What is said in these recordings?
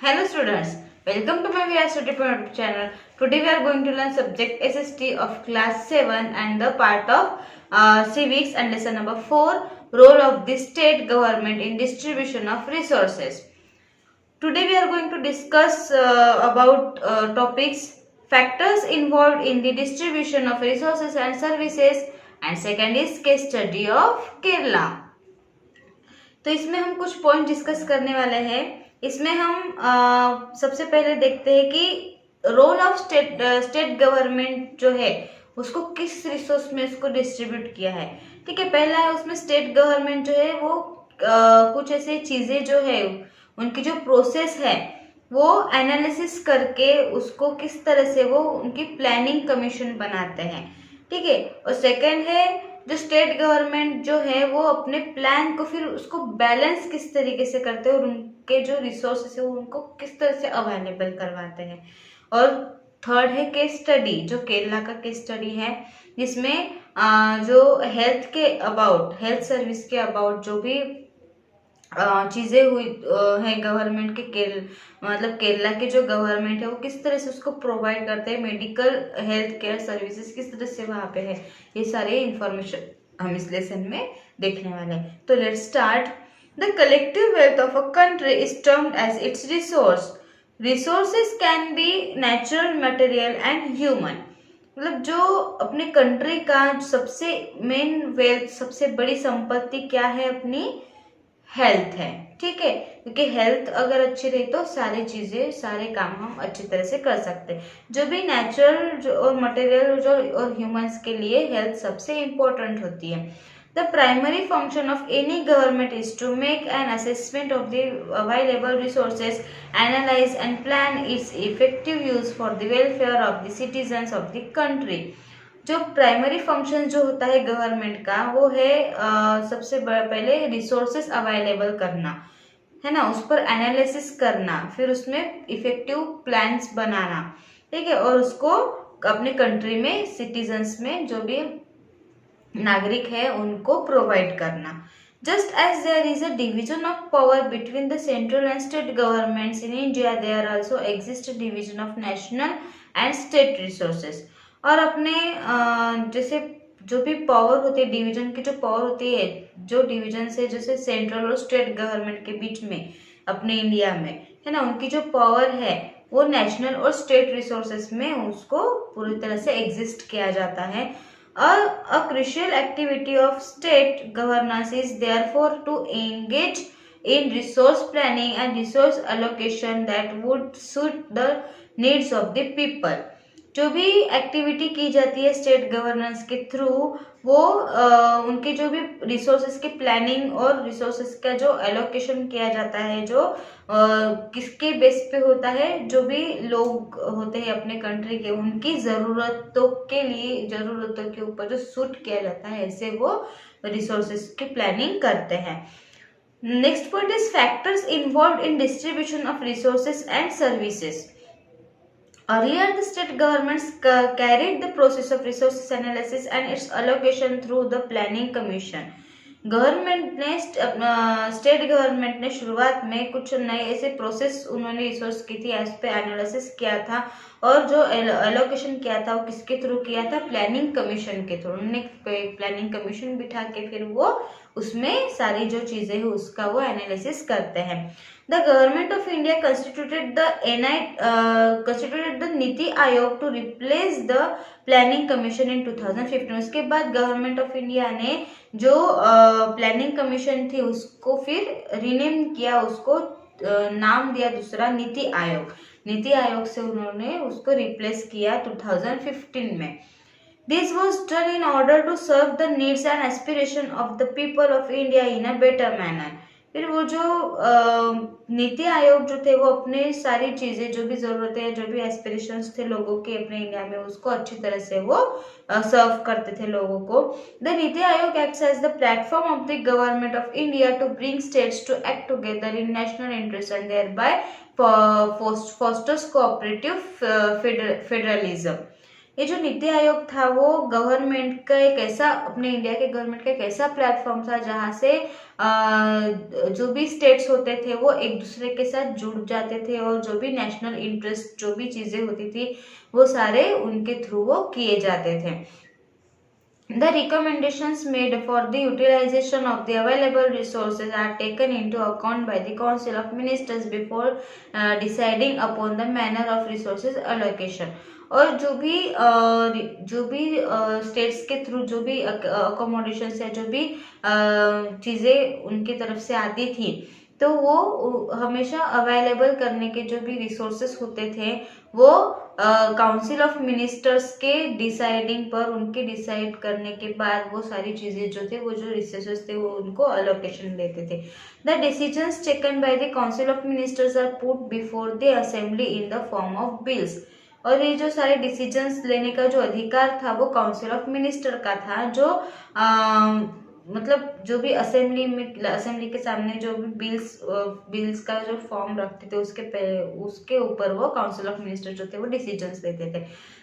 Hello students, welcome to my VR Study Point channel. Today we are going to learn subject SST of class 7 and the part of civics and lesson number 4, role of the state government in distribution of resources. Today we are going to discuss about topics factors involved in the distribution of resources and services, and second is case study of Kerala. तो इसमें हम कुछ point discuss करने वाले हैं। इसमें हम सबसे पहले देखते हैं कि रोल ऑफ स्टेट गवर्नमेंट जो है उसको किस रिसोर्स में उसको डिस्ट्रीब्यूट किया है। ठीक है, पहला है उसमें स्टेट गवर्नमेंट जो है वो कुछ ऐसे चीजें जो है उनकी जो प्रोसेस है वो एनालिसिस करके उसको किस तरह से वो उनकी प्लानिंग कमीशन बनाते हैं। ठीक है, और सेकंड है जो स्टेट गवर्नमेंट जो है वो अपने प्लान को फिर उसको बैलेंस किस तरीके से करते हैं और उनके जो रिसोर्सेस है वो उनको किस तरह से अवेलेबल करवाते हैं। और थर्ड है केस स्टडी, जो केरला का केस स्टडी है जिसमें जो हेल्थ सर्विस के अबाउट जो भी चीजें हुई है गवर्नमेंट के मतलब केरला के जो गवर्नमेंट है वो किस तरह से उसको प्रोवाइड करते हैं, मेडिकल हेल्थ केयर सर्विसेज किस तरह से वहां पे है, ये सारे इंफॉर्मेशन हम इस लेसन में देखने वाले हैं। तो let's start. The collective wealth of a country is termed as its resource. Resources can be natural, material and human. मतलब जो अपने कंट्री का सबसे मेन वेल्थ, सबसे बड़ी संपत्ति क्या है, अपनी हेल्थ है। ठीक है, क्योंकि हेल्थ अगर अच्छी रही तो सारी चीजें, सारे काम हम अच्छी तरह से कर सकते हैं। जो भी नेचुरल और मटेरियल जो और ह्यूमंस के लिए हेल्थ सबसे इम्पोर्टेंट होती है। The primary function of any government is to make an assessment of the available resources, analyse and plan its effective use for the welfare of the citizens of the country. जो primary function जो होता है government का वो है सबसे पहले resources available करना है ना, उस पर एनालिसिस करना, फिर उसमें इफेक्टिव प्लान्स बनाना। ठीक है, और उसको अपने कंट्री में सिटीजन्स में जो भी नागरिक है उनको प्रोवाइड करना। Just as there is a division of power between the central and state governments in India, there also exists a division of national and state resources. और अपने जैसे जो भी पावर होती है, डिवीजन की जो पावर होती है, जो डिवीजन से जैसे सेंट्रल और स्टेट गवर्नमेंट के बीच में अपने इंडिया में है ना, उनकी जो पावर है वो नेशनल और स्टेट रिसोर्सेस में उसको पूरी तरह से एग्जिस्ट किया जाता है। A crucial activity of state governance is therefore to engage in resource planning and resource allocation that would suit the needs of the people. जो भी एक्टिविटी की जाती है स्टेट गवर्नेंस के थ्रू वो उनके जो भी रिसोर्सेज की प्लानिंग और रिसोर्सेज का जो एलोकेशन किया जाता है, जो किसके बेस पे होता है, जो भी लोग होते हैं अपने कंट्री के उनकी जरूरतों के लिए, जरूरतों के ऊपर जो सूट किया जाता है, ऐसे वो रिसोर्सेज की प्लानिंग करते हैं। Next point is factors involve in distribution of resources and services. Earlier, the state governments carried the process of resources analysis and its allocation through the planning commission. State government ने शुरुआत में कुछ नए ऐसे process उन्होंने resource की थी, इस पे एनालिसिस किया था और जो एलोकेशन किया था वो किसके थ्रू किया था, प्लानिंग कमीशन के थ्रू। उन्होंने प्लानिंग कमीशन बिठा के फिर वो उसमें सारी जो चीजें हैं उसका वो एनालिसिस करते हैं। The government of India constituted the NITI Aayog to replace the planning commission in 2015। उसके बाद गवर्नमेंट ऑफ इंडिया ने जो प्लानिंग कमीशन थी उसको फिर रीनेम किया, उसको नाम दिया दूसरा नीति आयोग। नीति आयोग से उन्होंने उसको रिप्लेस किया 2015 में। This was done in order to serve the needs and aspiration of the people of India in a better manner. फिर वो जो नीति आयोग जो थे वो अपने सारी चीजें, जो भी जरूरतें, जो भी एस्पिरेशंस थे लोगों के अपने इंडिया में, उसको अच्छी तरह से वो सर्व करते थे लोगों को। The NITI Aayog acts as the platform of the government of India to bring states to act together in national interest and thereby fosters cooperative federalism. ये जो नीति आयोग था वो गवर्नमेंट का एक ऐसा, अपने इंडिया के गवर्नमेंट का एक ऐसा प्लेटफॉर्म था जहाँ से जो भी स्टेट्स होते थे वो एक दूसरे के साथ जुड़ जाते थे, और जो भी नेशनल इंटरेस्ट जो भी चीजें होती थी वो सारे उनके थ्रू वो किए जाते थे। The recommendations made for the utilization of the available resources are taken into account by the Council of Ministers before deciding upon the manner of resources allocation. और जो भी स्टेट्स के थ्रू जो भी अकोमोडेशन या जो भी चीजें उनकी तरफ से आती थी, तो वो हमेशा अवेलेबल करने के जो भी रिसोर्सेस होते थे वो काउंसिल ऑफ मिनिस्टर्स के डिसाइडिंग पर, उनके डिसाइड करने के बाद वो सारी चीजें जो थे, वो जो रिसोर्सेस थे वो उनको अलोकेशन देते थे। The decisions taken by the council of ministers are put before the assembly in the form of bills. और ये जो सारे डिसीजंस लेने का जो अधिकार था वो काउंसिल ऑफ मिनिस्टर का था, जो मतलब जो भी असेंबली के सामने जो भी बिल्स का जो फॉर्म रखते थे उसके ऊपर वो काउंसिल ऑफ मिनिस्टर जो थे वो डिसीजंस लेते थे।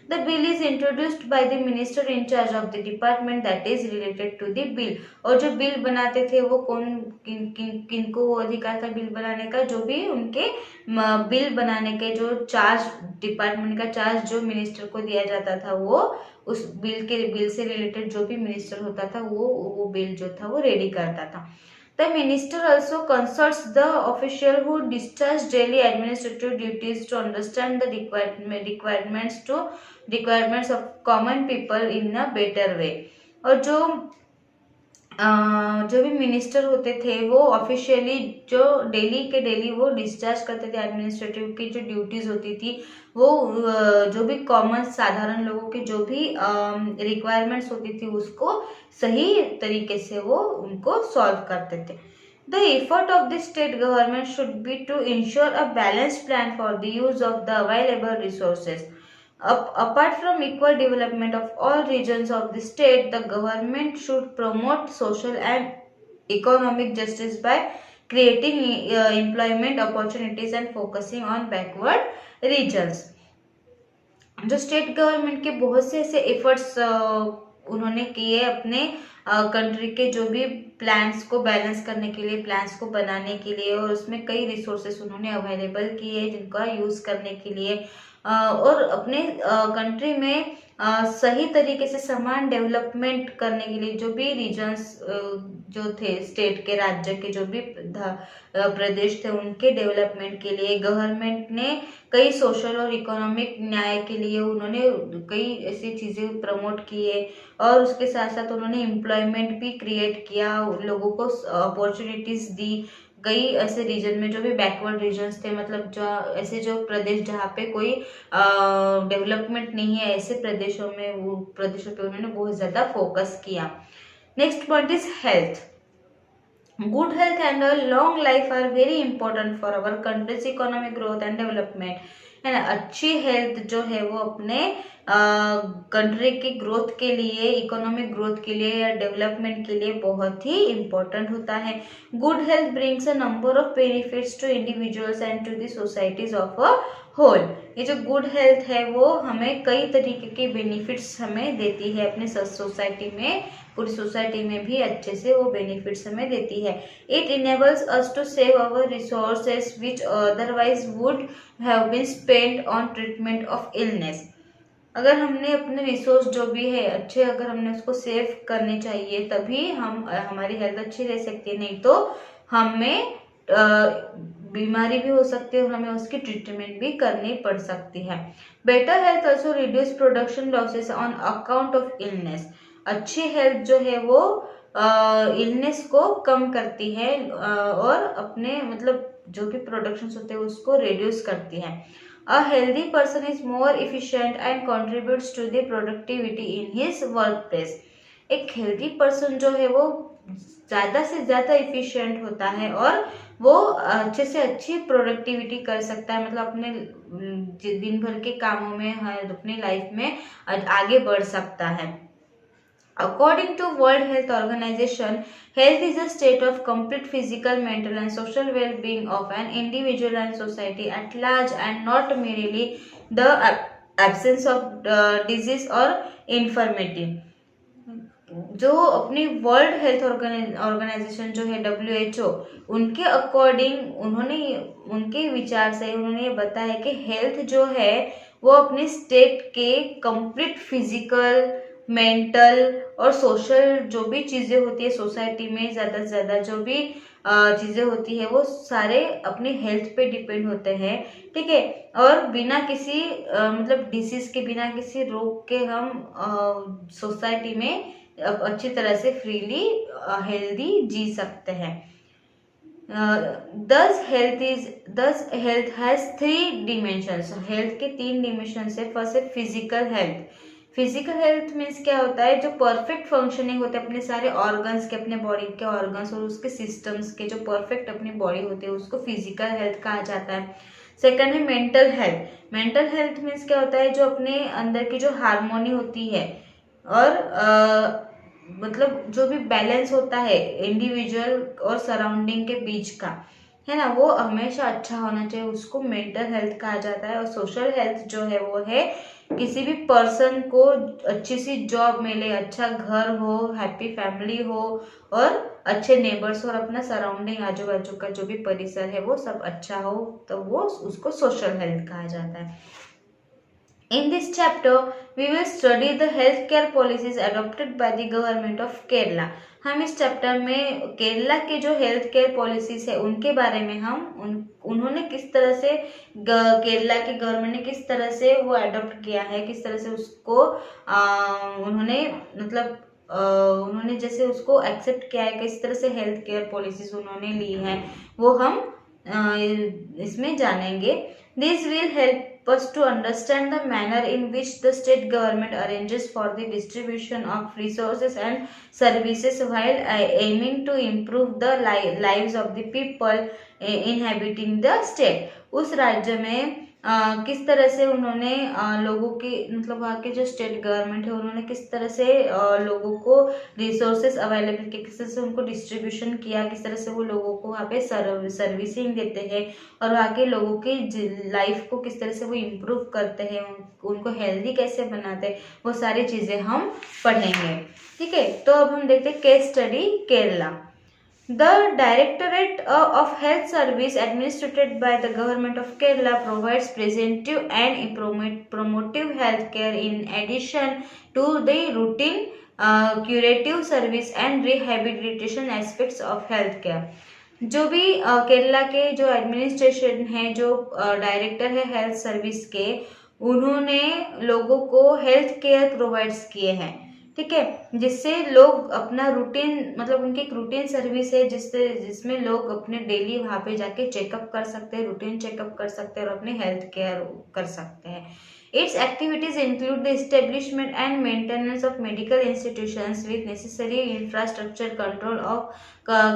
The bill is introduced by the minister in charge of the department that is related to the bill. और जो बिल बनाते थे वो किनको अधिकार था बिल बनाने का, जो भी उनके बिल बनाने के जो चार्ज, डिपार्टमेंट का चार्ज जो मिनिस्टर को दिया जाता था, वो उस बिल से रिलेटेड जो भी मिनिस्टर होता था वो बिल जो था वो रेडी करता था। The minister also consults the official who discharge daily administrative duties to understand the requirements of common people in a better way। और जो भी मिनिस्टर होते थे वो ऑफिशियली जो डेली वो डिस्चार्ज करते थे एडमिनिस्ट्रेटिव की जो ड्यूटीज होती थी, वो जो भी कॉमन साधारण लोगों की जो भी रिक्वायरमेंट्स होती थी उसको सही तरीके से वो उनको सॉल्व करते थे। The effort of the state government should be to ensure a balanced plan for the use of the available resources. Apart from equal development of all regions of the state, the government should promote social and economic justice by creating employment opportunities and focusing on backward regions। जो state government के बहुत से ऐसे efforts उन्होंने किए अपने country के जो भी प्लान्स को बैलेंस करने के लिए, प्लान्स को बनाने के लिए, और उसमें कई रिसोर्सेस उन्होंने अवेलेबल किए जिनका यूज करने के लिए, और अपने कंट्री में सही तरीके से समान डेवलपमेंट करने के लिए जो भी रीजन्स जो थे स्टेट के, राज्य के जो भी प्रदेश थे उनके डेवलपमेंट के लिए गवर्नमेंट ने कई सोशल और इकोनॉमिक न्याय के लिए उन्होंने कई ऐसी चीजें प्रमोट किए, और उसके साथ साथ उन्होंने एम्प्लॉयमेंट भी क्रिएट किया, लोगों को अपॉर्चुनिटीज दी। कई ऐसे रीजन में जो भी बैकवर्ड रीजन्स थे, मतलब जो ऐसे जो प्रदेश जहाँ पे कोई डेवलपमेंट नहीं है, ऐसे प्रदेशों पे उन्होंने बहुत ज्यादा फोकस किया। Next point is health. Good health and a long life are very important for our country's economic growth and development। है ना, अच्छी हेल्थ जो है वो अपने कंट्री की ग्रोथ के लिए, इकोनॉमिक ग्रोथ के लिए या डेवलपमेंट के लिए बहुत ही इम्पोर्टेंट होता है। Good health brings a number of benefits to individuals and to the societies of a whole. ये जो गुड हेल्थ है वो हमें कई तरीके के बेनिफिट्स हमें देती है अपने सोसाइटी में, पूरी सोसाइटी में भी अच्छे से वो बेनिफिट्स हमें देती है। It enables us to save our resources which otherwise would have been spent on treatment of illness. अगर हमने अपने रिसोर्स जो भी है अच्छे, अगर हमने उसको सेव करने चाहिए तभी हमारी हेल्थ अच्छी रह सकती है, नहीं तो हमें बीमारी भी हो सकती है और हमें उसकी ट्रीटमेंट भी करनी पड़ सकती है। Better health also reduce production losses on account of illness. अच्छी हेल्थ जो है वो इलनेस को कम करती है और अपने मतलब जो भी प्रोडक्शन होते हैं उसको रिड्यूस करती है। A healthy person is more efficient and contributes to the productivity in his workplace। एक हेल्दी पर्सन जो है वो ज्यादा से ज्यादा इफिशिएंट होता है और वो अच्छे से अच्छी प्रोडक्टिविटी कर सकता है, मतलब अपने दिन भर के कामों में, अपनी लाइफ में आगे बढ़ सकता है। According to World Health Organization, health is a state of complete physical, mental and social well-being of an individual and society at large, and not merely the absence of disease और इन्फर्मेटिव। जो अपनी world health organisation जो है WHO, उनके according उनके विचार से उन्होंने ये बताया कि हेल्थ जो है वो अपने स्टेट के कंप्लीट फिजिकल, मेंटल और सोशल जो भी चीजें होती है सोसाइटी में, ज्यादा से ज्यादा जो भी चीजें होती है वो सारे अपने हेल्थ पे डिपेंड होते हैं। ठीक है, और बिना किसी मतलब डिसीज के, बिना किसी रोग के हम सोसाइटी में अच्छी तरह से फ्रीली हेल्दी जी सकते हैं। दस हेल्थ हैज 3 डिमेंशंस। हेल्थ के 3 डिमेंशंस है। फर्स्ट है physical health. Physical health means क्या होता है, जो परफेक्ट फंक्शनिंग होते हैं अपने सारे ऑर्गन्स के, अपने बॉडी के ऑर्गन्स और उसके सिस्टम्स के, जो परफेक्ट अपनी बॉडी होती है उसको फिजिकल हेल्थ कहा जाता है। सेकंड है mental health. Mental health means क्या होता है, जो अपने अंदर की जो हार्मोनी होती है और मतलब जो भी बैलेंस होता है इंडिविजुअल और सराउंडिंग के बीच का, है ना, वो हमेशा अच्छा होना चाहिए, उसको मेंटल हेल्थ कहा जाता है। और सोशल हेल्थ जो है वो है किसी भी पर्सन को अच्छी सी जॉब मिले, अच्छा घर हो, हैप्पी फैमिली हो और अच्छे नेबर्स और अपना सराउंडिंग आजू बाजू का जो भी परिसर है वो सब अच्छा हो, तो वो उसको सोशल हेल्थ कहा जाता है। In this chapter, we will study the healthcare policies adopted by the government of Kerala. हम इस चैप्टर में केरला के जो हेल्थ केयर पॉलिसीज है उनके बारे में उन्होंने किस तरह से केरला की गवर्नमेंट ने किस तरह से वो अडॉप्ट किया है, किस तरह से उसको उन्होंने मतलब उन्होंने जैसे उसको एक्सेप्ट किया है, किस तरह से हेल्थ केयर पॉलिसीज उन्होंने ली है, वो हम इसमें जानेंगे। This will help us to understand the manner in which the state government arranges for the distribution of resources and services while aiming to improve the lives of the people inhabiting the state. उस राज्य में किस तरह से उन्होंने लोगों की मतलब वहाँ के जो स्टेट गवर्नमेंट है उन्होंने किस तरह से लोगों को रिसोर्सेस अवेलेबल किए, किस तरह से उनको डिस्ट्रीब्यूशन किया, किस तरह से वो लोगों को वहाँ पे सर्विसिंग देते हैं और वहाँ के लोगों की लाइफ को किस तरह से वो इम्प्रूव करते हैं, उनको हेल्दी कैसे बनाते हैं, वो सारी चीज़ें हम पढ़ेंगे। ठीक है, तो अब हम देखते हैं case study Kerala. The Directorate of Health Service administered by the Government of Kerala provides preventive and promotive health care in addition to the routine curative service and rehabilitation aspects of health care. जो भी केरला के जो administration है, जो director है health service के, उन्होंने लोगों को हेल्थ केयर प्रोवाइड्स किए हैं। ठीक है, जिससे लोग अपना रूटीन मतलब उनकी एक रूटीन सर्विस है जिसमें लोग अपने डेली वहाँ पे जाके चेकअप कर सकते हैं, रूटीन चेकअप कर सकते हैं और अपने हेल्थ केयर कर सकते हैं। Its activities include the establishment and maintenance of medical institutions with necessary infrastructure, control of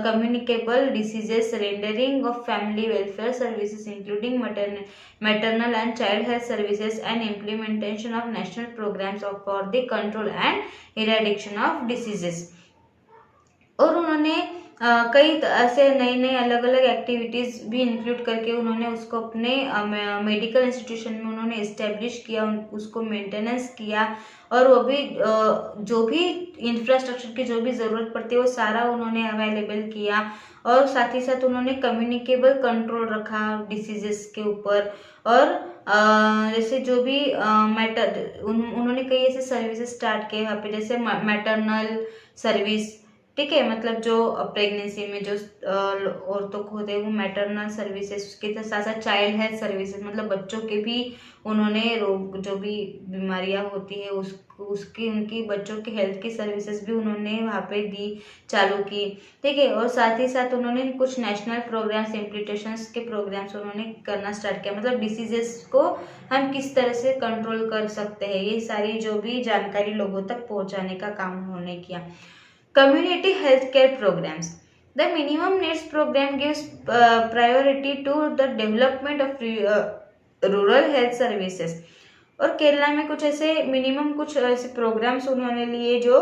communicable diseases, rendering of family welfare services including maternal and child health services, and implementation of national programs for the control and eradication of diseases. और उन्होंने कई ऐसे नई नई अलग अलग activities भी include करके उन्होंने उसको अपने मेडिकल इंस्टीट्यूशन में उन्होंने इस्टेब्लिश किया, उसको मेंटेनेंस किया और वो भी जो भी इंफ्रास्ट्रक्चर की जो भी ज़रूरत पड़ती है वो सारा उन्होंने अवेलेबल किया। और साथ ही साथ उन्होंने कम्युनिकेबल कंट्रोल रखा डिसीजेस के ऊपर। और जैसे जो भी उन्होंने कई ऐसे सर्विसेज स्टार्ट किए वहाँ पे, जैसे मैटरनल सर्विस। ठीक है, मतलब जो प्रेगनेंसी में जो औरतों को होते हैं वो मैटरनल सर्विसेज, उसके साथ साथ चाइल्ड हेल्थ सर्विसेज, मतलब बच्चों के भी उन्होंने रोग जो भी बीमारियां होती है उसकी उनकी बच्चों की हेल्थ की सर्विसेज भी उन्होंने वहाँ पे दी, चालू की। ठीक है, और साथ ही साथ उन्होंने कुछ नेशनल प्रोग्राम्स, इम्प्लीमेंटेशंस के प्रोग्राम्स उन्होंने करना स्टार्ट किया, मतलब डिसीजेस को हम किस तरह से कंट्रोल कर सकते हैं, ये सारी जो भी जानकारी लोगों तक पहुँचाने का काम उन्होंने किया। Community healthcare programs. The minimum needs program gives priority to the development of rural health services. और केरला में कुछ ऐसे मिनिमम कुछ ऐसे प्रोग्राम्स उन्होंने लिए जो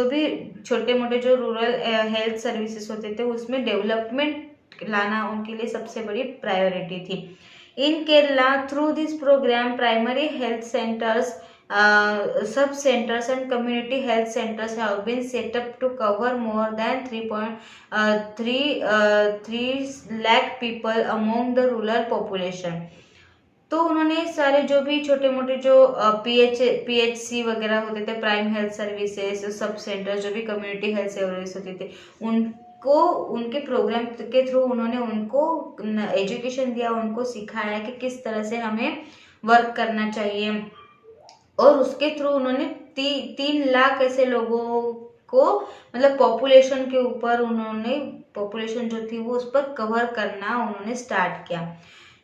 भी छोटे मोटे जो रूरल हेल्थ सर्विसेज होते थे उसमें डेवलपमेंट लाना उनके लिए सबसे बड़ी प्रायोरिटी थी। In Kerala, through this program, primary health centers, sub centers and community health centers have been set up to cover more than 3.3 lakh people among the rural population. तो उन्होंने सारे जो भी छोटे मोटे जो पीएचसी वगैरह होते थे, prime health services, sub centre, जो भी कम्युनिटी हेल्थ सर्विस होते थे, उनको उनके प्रोग्राम के थ्रू उन्होंने उनको एजुकेशन दिया, उनको सिखाया कि किस तरह से हमें वर्क करना चाहिए। और उसके थ्रू उन्होंने 3 लाख ऐसे लोगों को, मतलब पॉपुलेशन के ऊपर उन्होंने, पॉपुलेशन जो थी वो उस पर कवर करना उन्होंने स्टार्ट किया।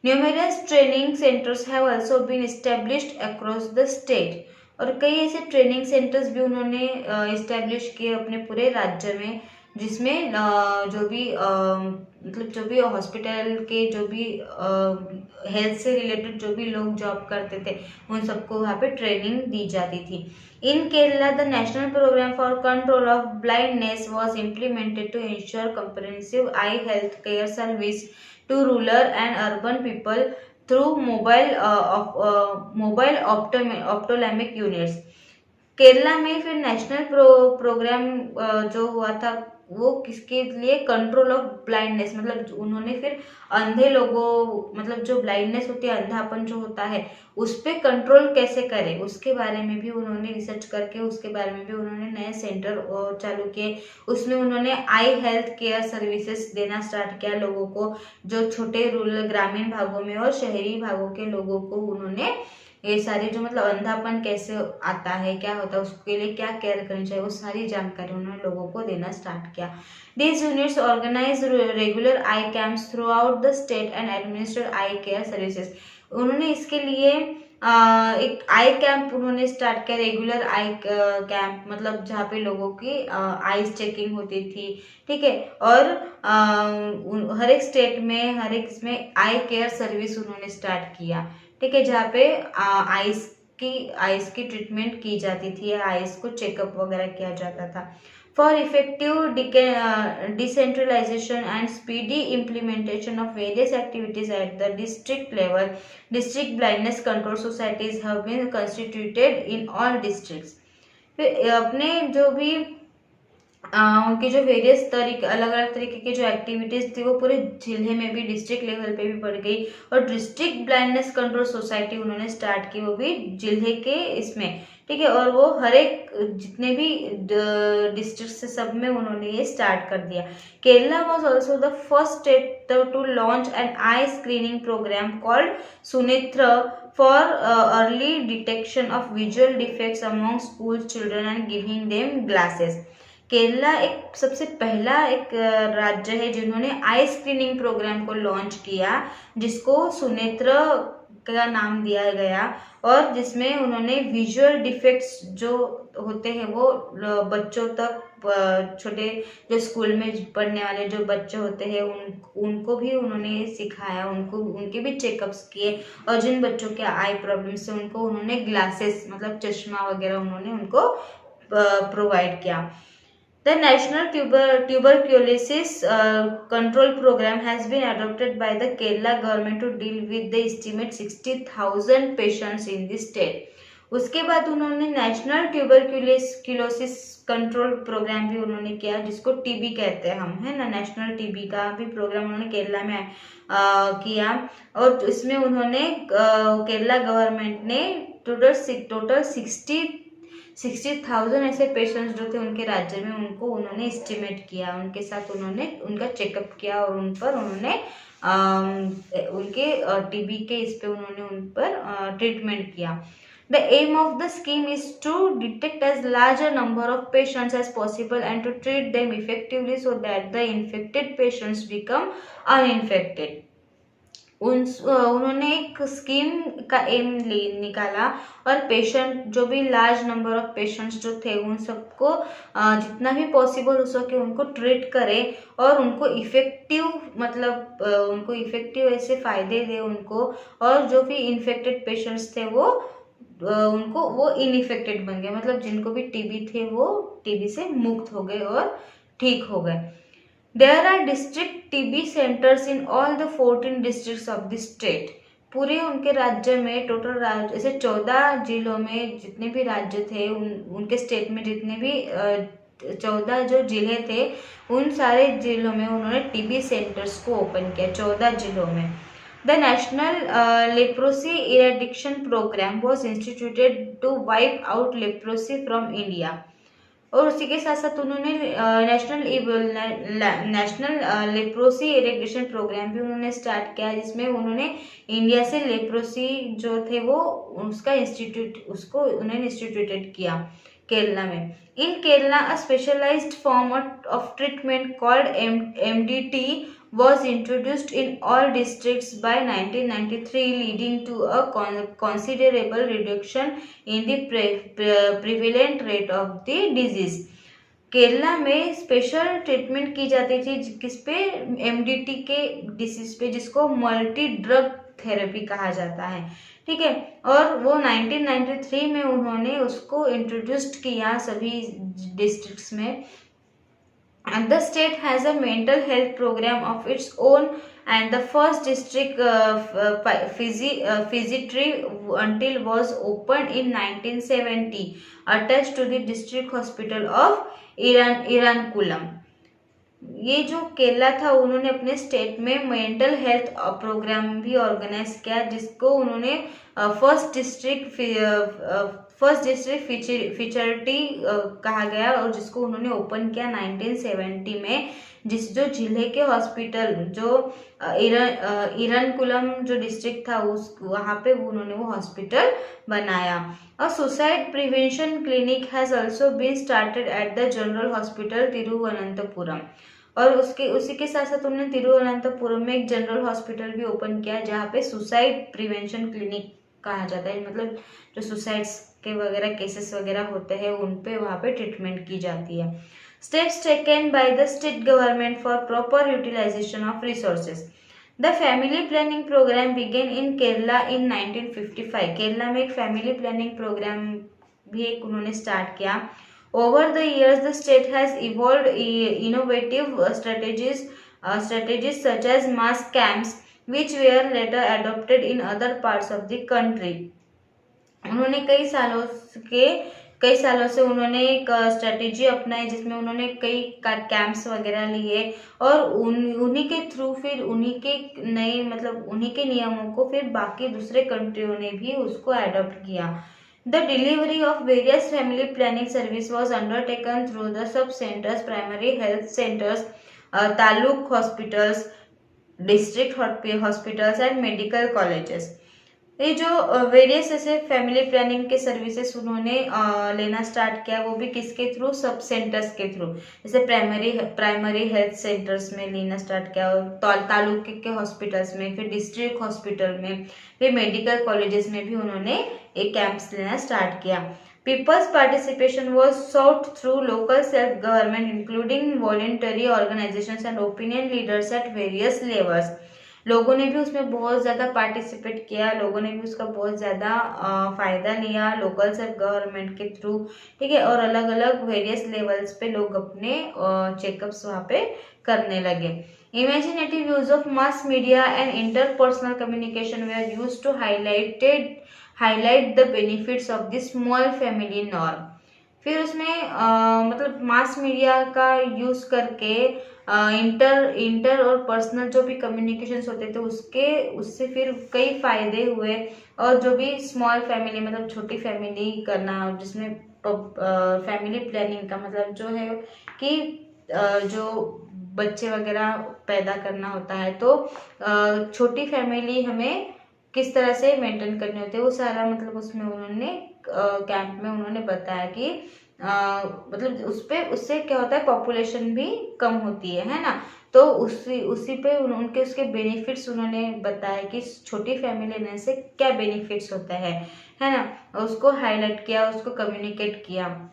Numerous training centers have also been established across the state, और कई ऐसे ट्रेनिंग सेंटर्स भी उन्होंने इस्टेब्लिश किए अपने पूरे राज्य में, जिसमें जो भी मतलब जो भी हॉस्पिटल के जो भी हेल्थ से रिलेटेड जो भी लोग जॉब करते थे उन सबको वहाँ पे ट्रेनिंग दी जाती थी। In Kerala, the national program for control of blindness was implemented to ensure comprehensive eye health care service to rural and urban people through mobile ophthalmic units. Kerala में फिर नेशनल प्रोग्राम जो हुआ था वो किसके लिए, कंट्रोल ऑफ ब्लाइंडनेस, मतलब उन्होंने फिर अंधे लोगों, मतलब जो ब्लाइंडनेस होती है, अंधापन जो होता है, उस पर कंट्रोल कैसे करें उसके बारे में भी उन्होंने रिसर्च करके उसके बारे में भी उन्होंने नए सेंटर चालू किए। उसमें उन्होंने आई हेल्थ केयर सर्विसेज देना स्टार्ट किया लोगों को, जो छोटे रूरल ग्रामीण भागों में और शहरी भागों के लोगों को उन्होंने ये सारी जो मतलब अंधापन कैसे आता है, क्या होता है, उसके लिए क्या केयर करनी चाहिए, वो सारी जानकारी उन्होंने लोगों को देना स्टार्ट किया। These units organize regular eye camps throughout the state and administer eye care services. उन्होंने इसके लिए एक आई कैंप उन्होंने स्टार्ट किया, रेगुलर आई कैंप, मतलब जहाँ पे लोगों की आईज चेकिंग होती थी, ठीक है। और हर एक स्टेट में, हर एक इसमें आई केयर सर्विस उन्होंने स्टार्ट किया, ठीक है, जहाँ पे आइस की ट्रीटमेंट की जाती थी, आइस को चेकअप वगैरह किया जाता था। For effective decentralisation and speedy implementation of various activities at the district level, district blindness control societies have been constituted in all districts. फिर अपने जो भी उनके जो वेरियस तरीके, अलग अलग तरीके की जो एक्टिविटीज थी वो पूरे जिले में भी, डिस्ट्रिक्ट लेवल पे भी बढ़ गई। और डिस्ट्रिक्ट ब्लाइंडनेस कंट्रोल सोसाइटी उन्होंने स्टार्ट की, वो भी जिले के इसमें, ठीक है। और वो हर एक जितने भी डिस्ट्रिक्ट से सब में उन्होंने ये स्टार्ट कर दिया। Kerala was also the first state to launch an eye screening programme called Sunetra for early detection of visual defects among school children and giving them glasses. Kerala एक सबसे पहला एक राज्य है जिन्होंने आई स्क्रीनिंग प्रोग्राम को लॉन्च किया, जिसको सुनेत्र का नाम दिया गया, और जिसमें उन्होंने विजुअल डिफेक्ट्स जो होते हैं वो बच्चों तक, छोटे जो स्कूल में पढ़ने वाले जो बच्चे होते हैं उनको भी उन्होंने सिखाया, उनको उनके भी चेकअप्स किए, और जिन बच्चों के आई प्रॉब्लम से उनको उन्होंने ग्लासेस, मतलब चश्मा वगैरह उन्होंने उनको प्रोवाइड किया। The National Tuberculosis Control Program has been adopted by the Kerala government to deal with the estimate 60,000 patients in the state. उसके बाद उन्होंने नेशनल ट्यूबरक्यूलोसिस कंट्रोल प्रोग्राम भी उन्होंने किया, जिसको टीबी कहते हैं हम, है ना। नेशनल टीबी का भी प्रोग्राम उन्होंने केरला में किया, और इसमें उन्होंने केरला गवर्नमेंट ने टोटल 60,000 ऐसे पेशेंट्स जो थे उनके राज्य में, उनको उन्होंने एस्टिमेट किया, उनके साथ उन्होंने उनका चेकअप किया, और उन पर उन्होंने उनके टीबी के इस पे उन्होंने उन पर ट्रीटमेंट किया। The aim of the scheme is to detect as large a number of patients as possible and to treat them effectively so that the infected patients become uninfected. उन्होंने एक स्कीम का एम निकाला, और patient जो भी large number of patients जो थे उन सबको जितना भी पॉसिबल हो सके उनको ट्रीट करे, और उनको इफेक्टिव, मतलब उनको इफेक्टिव ऐसे फायदे दे उनको, और जो भी इन्फेक्टेड पेशेंट्स थे वो उनको वो इनइफेक्टेड बन गए, मतलब जिनको भी टीबी थे वो टीबी से मुक्त हो गए और ठीक हो गए। There are district TB centers in all the 14 districts of the state. पूरे उनके राज्य में टोटल राज्य ऐसे 14 जिलों में जितने भी राज्य थे उनके स्टेट में जितने भी 14 जो जिले थे उन सारे जिलों में उन्होंने टीबी सेंटर्स को ओपन किया 14 जिलों में। The national leprosy eradication programme was instituted to wipe out leprosy from India. और उसी के साथ साथ उन्होंने नेशनल लेप्रोसी इरेडिक्शन प्रोग्राम भी उन्होंने स्टार्ट किया जिसमें उन्होंने इंडिया से लेप्रोसी जो थे वो उसका उसको उन्होंने इंस्टीट्यूटेड किया केरला में। In Kerala a specialised form of treatment called MDT was introduced in all districts by 1993, leading to a considerable reduction in the prevalent rate of the disease. Kerala में स्पेशल ट्रीटमेंट की जाती थी किस पे, MDT के डिसीज पे, जिसको मल्टी ड्रग थेरेपी कहा जाता है, ठीक है। और वो 1993 में उन्होंने उसको इंट्रोड्यूस्ड किया सभी डिस्ट्रिक्ट्स में। And the state has a mental health program of its own, and the first district physiatry until was opened in 1970 attached to the district hospital of Irankulam. ये जो केरला था उन्होंने अपने स्टेट में मेंटल हेल्थ प्रोग्राम भी organise किया जिसको उन्होंने फर्स्ट डिस्ट्रिक्ट फीचरिटी कहा गया और जिसको उन्होंने ओपन किया 1970 में। जिस जो जिले के हॉस्पिटल जो इरनकुलम जो डिस्ट्रिक्ट था उस वहाँ पे उन्होंने वो हॉस्पिटल बनाया। और suicide prevention clinic has also been started at the general hospital Thiruvananthapuram. और उसी के साथ साथ उन्होंने तिरुवनंतपुरम में एक जनरल हॉस्पिटल भी ओपन किया जहाँ पे सुसाइड प्रिवेंशन क्लिनिक कहा जाता है, मतलब जो सुसाइड्स के वगैरह केसेस वगैरह होते हैं उन पे वहाँ पे ट्रीटमेंट की जाती है। Steps taken by the state government for proper utilisation of resources. The family planning programme began in Kerala in 1955। Kerala में एक फैमिली प्लानिंग प्रोग्राम भी एक उन्होंने स्टार्ट किया। Over the years, the state has evolved innovative strategies such as mass camps, which were later adopted in other parts of the country. उन्होंने कई सालों से उन्होंने एक स्ट्रेटेजी अपनाई जिसमें उन्होंने कई कैंप्स वगैरह लिए और उन्हीं के थ्रू फिर उन्हीं के नए मतलब उन्हीं के नियमों को फिर बाकी दूसरे कंट्रियों ने भी उसको अडॉप्ट किया। The delivery of various family planning service was undertaken through the sub-centers, primary health centers, taluk hospitals, district hospitals and medical colleges. ये जो वेरियस ऐसे फैमिली प्लानिंग के सर्विसेज उन्होंने लेना स्टार्ट किया वो भी किसके थ्रू, सब सेंटर्स के थ्रू, जैसे प्राइमरी हेल्थ सेंटर्स में लेना स्टार्ट किया और तालुके के हॉस्पिटल्स में, फिर डिस्ट्रिक्ट हॉस्पिटल में, फिर मेडिकल कॉलेजेस में भी उन्होंने एक कैंप्स लेना स्टार्ट किया। People's participation was sought through local self-government, including voluntary organizations and opinion leaders at various levels. लोगों ने भी उसमें बहुत ज़्यादा पार्टिसिपेट किया, लोगों ने भी उसका बहुत ज़्यादा फ़ायदा लिया लोकल सेल्फ गवर्नमेंट के थ्रू, ठीक है। और अलग अलग वेरियस लेवल्स पे लोग अपने चेकअप्स वहाँ पे करने लगे। Imaginative use of mass media and interpersonal communication were used to highlight the benefits of this small family norm. फिर उसमें मतलब मास मीडिया का यूज करके इंटर और पर्सनल जो भी कम्युनिकेशंस होते थे उससे फिर कई फायदे हुए। और जो भी स्मॉल फैमिली मतलब छोटी फैमिली करना, जिसमें फैमिली प्लानिंग का मतलब जो है कि जो बच्चे वगैरह पैदा करना होता है तो छोटी फैमिली हमें किस तरह से मेंटेन करनी होती है वो सारा मतलब उसमें उन्होंने कैंप में उन्होंने बताया कि मतलब उससे क्या होता है, पॉपुलेशन भी कम होती है ना। तो उसी पे उनके उसके बेनिफिट्स उन्होंने बताया कि छोटी फैमिली लेने से क्या बेनिफिट्स होता है ना, उसको हाईलाइट किया, उसको कम्युनिकेट किया।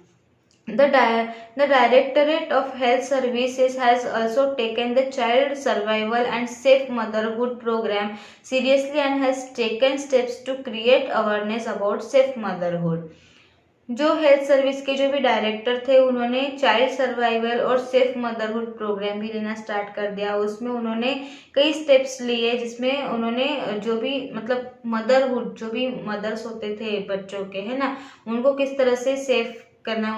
The Directorate of Health Services has also taken the Child Survival and Safe Motherhood program seriously and has taken steps to create awareness about safe motherhood. जो हेल्थ सर्विस के जो भी डायरेक्टर थे उन्होंने child survival और safe motherhood programme भी लेना start कर दिया। उसमें उन्होंने कई स्टेप्स लिए जिसमें उन्होंने जो भी मतलब मदरहुड, जो भी मदर्स होते थे बच्चों के, है ना, उनको किस तरह से सेफ करना,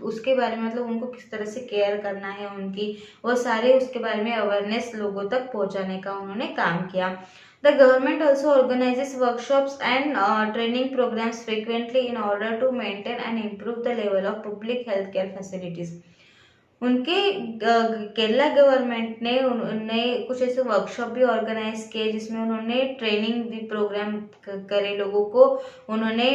उसके बारे में मतलब उनको किस तरह से केयर करना है उनकी, वो सारे उसके बारे में अवेयरनेस लोगों तक पहुंचाने का उन्होंने काम किया। The government also organizes workshops and training programs frequently in order to maintain and improve the level of public healthcare facilities. उनके केरला गवर्नमेंट ने कुछ ऐसे वर्कशॉप भी ऑर्गेनाइज किए जिसमें उन्होंने ट्रेनिंग भी प्रोग्राम करे लोगों को। उन्होंने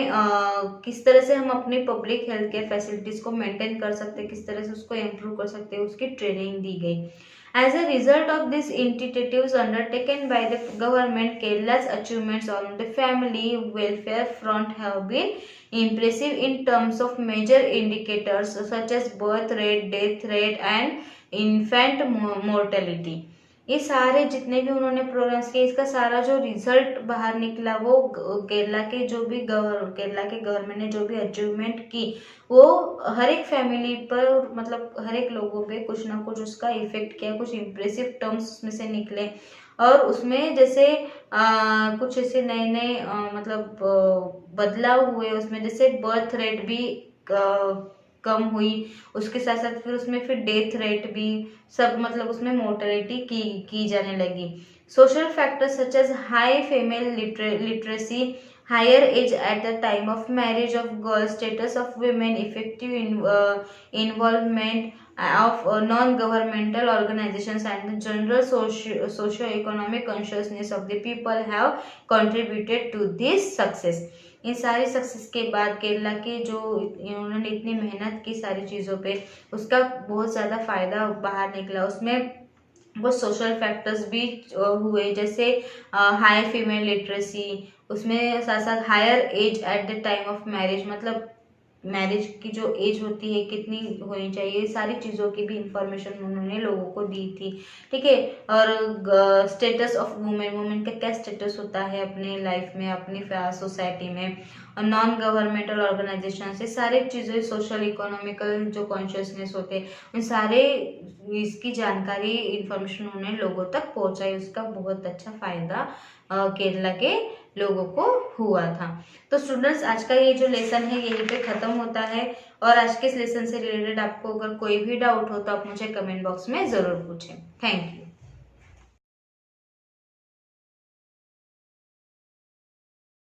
किस तरह से हम अपनी पब्लिक हेल्थ केयर फैसिलिटीज को मेंटेन कर सकते हैं, किस तरह से उसको इम्प्रूव कर सकते हैं, उसकी ट्रेनिंग दी गई। As a result of these initiatives undertaken by the government, Kerala's achievements on the family welfare front have been impressive in terms of major indicators such as birth rate, death rate and infant mortality. ये सारे जितने भी उन्होंने programmes किए, इसका सारा जो result बाहर निकला वो केरला के केरला के गवर्नमेंट ने जो भी अचीवमेंट की वो हर एक फैमिली पर मतलब हर एक लोगों पे कुछ ना कुछ उसका इफेक्ट किया, कुछ इम्प्रेसिव टर्म्स उसमें से निकले। और उसमें जैसे कुछ ऐसे नए नए मतलब बदलाव हुए उसमें, जैसे बर्थ रेट भी कम हुई, उसके साथ साथ फिर उसमें फिर डेथ रेट भी सब मतलब उसमें मोर्टेलिटी की जाने लगी। Social factors such as high female literacy, higher age at the time of marriage of girls, status of women, effective involvement of non-governmental organizations and the general socio-economic consciousness of the people have contributed to this success. इन सारी success के बाद केरला के जो उन्होंने इतनी मेहनत की सारी चीज़ों पे, उसका बहुत ज़्यादा फायदा बाहर निकला। उसमें वो सोशल फैक्टर्स भी हुए, जैसे हाई फीमेल लिटरेसी, उसमें साथ साथ higher age at the time of marriage, मतलब मैरिज की जो एज होती है कितनी होनी चाहिए, सारी चीज़ों की भी इंफॉर्मेशन उन्होंने लोगों को दी थी। ठीक है। और स्टेटस ऑफ वुमेन, वुमेन का क्या स्टेटस होता है अपने लाइफ में, अपनी सोसाइटी में, और नॉन गवर्नमेंटल ऑर्गेनाइजेशन से सारी चीज़ें, सोशल इकोनॉमिकल जो कॉन्शियसनेस होते हैं, उन सारे इसकी जानकारी इंफॉर्मेशन उन्होंने लोगों तक पहुंचाई। उसका बहुत अच्छा फायदा केरला के लोगों को हुआ था। तो स्टूडेंट्स, आज का ये जो लेसन है यहीं पे खत्म होता है। और आज के इस लेसन से रिलेटेड आपको अगर कोई भी डाउट हो तो आप मुझे कमेंट बॉक्स में जरूर पूछें। Thank you.